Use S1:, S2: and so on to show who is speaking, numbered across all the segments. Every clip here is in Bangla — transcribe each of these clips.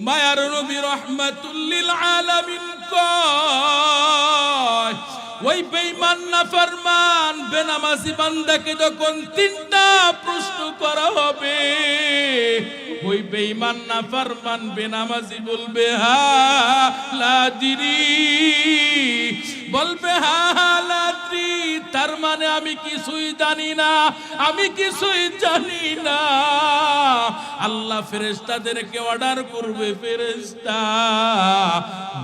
S1: মায়ার নবী রাহমাতুল লিল আলামিন কয় ওই বেঈমান নাফরমান বেনামাজি বান্দাকে যখন তিনটা প্রশ্ন করা হবে, ওই বেঈমান নাফরমান বেনামাজি বলবে হা লাদিরি, বলবে হা লাদ্রি, তার মানে আমি কিছুই জানি না, আমি কিছুই জানি না। আল্লাহ ফেরেশতাদেরকে অর্ডার করবে, ফেরেশতা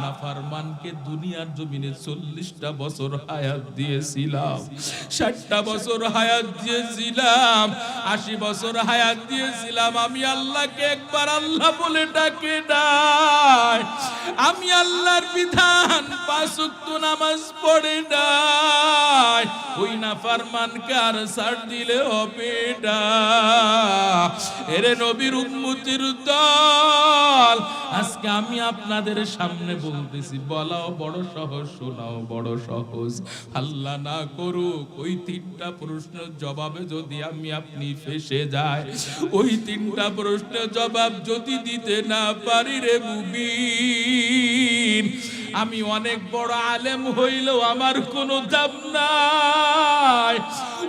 S1: নাফরমানকে দুনিয়ার জমিনে 40টা বছর হায়াত দিয়েছিলাম, 60টা বছর হায়াত দিয়েছিলাম, 80 বছর হায়াত দিয়েছিলাম, আমি আল্লাহকে একবার আল্লাহ বলে ডাকে নাই, আমি আল্লাহর বিধান 5 ওয়াক্ত নামাজ পড়ে নাই, ওই নাফরমানকে আর ছাড় দিলে হবে না। এরে নবীর উম্মতের দল, আজকে আমি আপনাদের সামনে বলতেছি, বলাও বড় সহজ, শোনাও বড় সহজ। আল্লাহ না করুক ওই 3টা প্রশ্নের জবাবে যদি আমি আপনি ফেসে যাই, ওই 3টা প্রশ্নের জবাব যদি দিতে না পারি রে মুমিন, আমি অনেক বড় আলেম হইলেও আমার কোনো দাম নাই।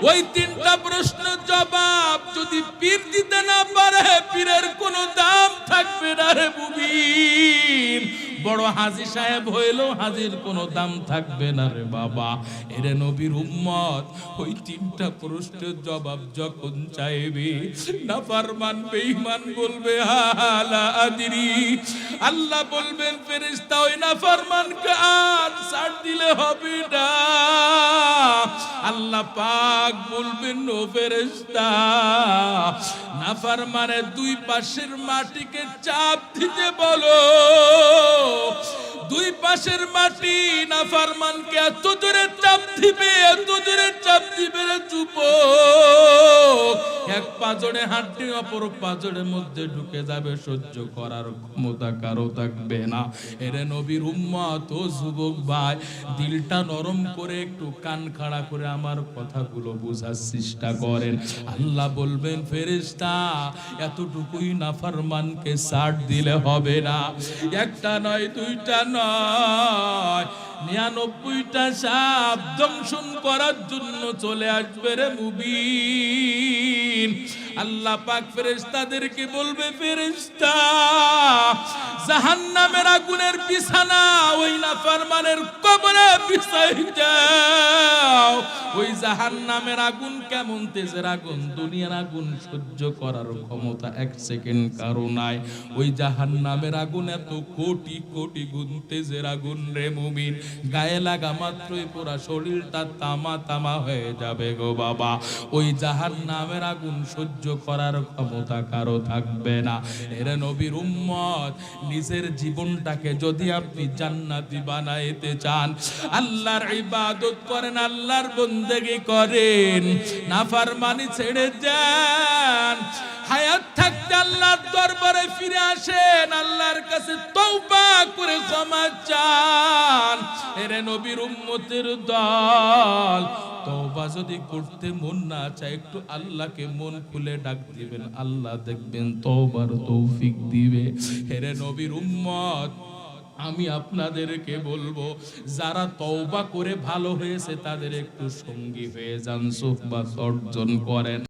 S1: ওই 3টা প্রশ্নের জবাব যদি পীর দিতে না পারে, পীরের কোনো দাম থাকবে না রে মুমিন। বড় হাজী সাহেব হইলেও হাজীর কোনো দাম থাকবে না রে বাবা। এরে নবীর উম্মত, ওই 3টা প্রশ্নের জবাব যখন চাইবে, নাফরমান বেঈমান বলবে হালা আদরি, আল্লাহ বলবেন ফেরেশতা ওই নাফরমানকে আর ছাড় দিলে হবে না। আল্লাহ পাক বলবেন ও ফেরেশতা, নাফরমানের 2 পাশের মাটিকে চাপ দিতে বলো। 2 পাশের মাটি নাফরমানকে এত জোরে চাপ দিবে, এত জোরে চাপ দিবে রে যুবক, 1 পাজরে হাঁটতে অপর পাজরের মধ্যে ঢুকে যাবে, সহ্য করার ক্ষমতা কারো থাকবে না। এরে নবীর উম্মত ও যুবক ভাই, দিলটা নরম করে একটু কান খাড়া করে আমার কথাগুলো বোঝার চেষ্টা করেন। আল্লাহ বলবেন ফেরেশতা এতটুকুই নাফরমানকে ছাড় দিলে হবে না, 1টা নয় 2টা নয়, 99টা সাপ দংশন করার জন্য চলে আসবে রে মুমিন। আল্লাহ পাক ফেরেশতাদেরকে বলবে, ফেরেশতা জাহান্নামের আগুনের বিছানা ওই নাফরমানের কবরে বিছাই দাও। ওই জাহান্নামের আগুন কেমন তেজের আগুন, দুনিয়ার আগুন সহ্য করার ক্ষমতা 1 সেকেন্ড কারো নাই। ওই জাহান্নামের আগুন এত কোটি কোটি গুণ তেজের আগুন রে মুমিন, গায়ে লাগা মাত্রই পুরা শরীরটা তামা তামা হয়ে যাবে গো বাবা। ওই জাহান্নামের আগুন সহ্য করার ক্ষমতা কারো থাকবে না। এরে নবীর উম্মত, নিজের জীবনটাকে যদি আপনি জান্নাতি বানাইতে চান, আল্লাহর ইবাদত করেন, আল্লাহর বন্দেগী করেন, নাফরমানি ছেড়ে যান, হায়াত থাকতে আল্লাহর দরবারে ফিরে আসেন, আল্লাহর কাছে তওবা করে ক্ষমা চান। এরে নবীর উম্মতের দল, তওবা যদি করতে মন না চায়, একটু আল্লাহকে মন খুলে ডাক দিবেন, আল্লাহ দেখবেন তওবার তৌফিক দিবে। এরে নবীর উম্মত, আমি আপনাদেরকে বলবো, যারা তওবা করে ভালো হয়েছে তাদের একটু সঙ্গী হয়ে যান, সুহবাত অর্জন করেন।